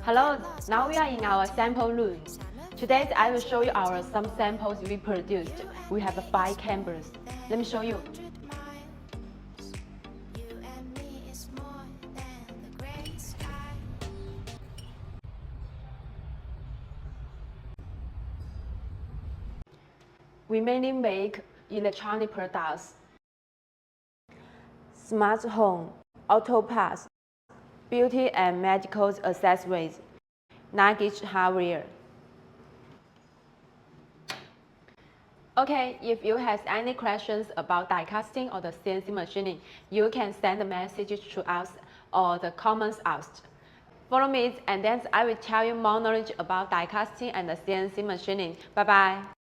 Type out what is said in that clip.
Hello, now we are in our sample room. Today I will show you some samples we produced. We have 5 cameras. Let me show you. We mainly make electronic products, smart home, auto parts, beauty and medical accessories, luggage hardware. Okay, if you have any questions about die casting or the CNC machining, you can send a message to us or the comments asked. Follow me and then I will tell you more knowledge about die casting and the CNC machining. Bye bye.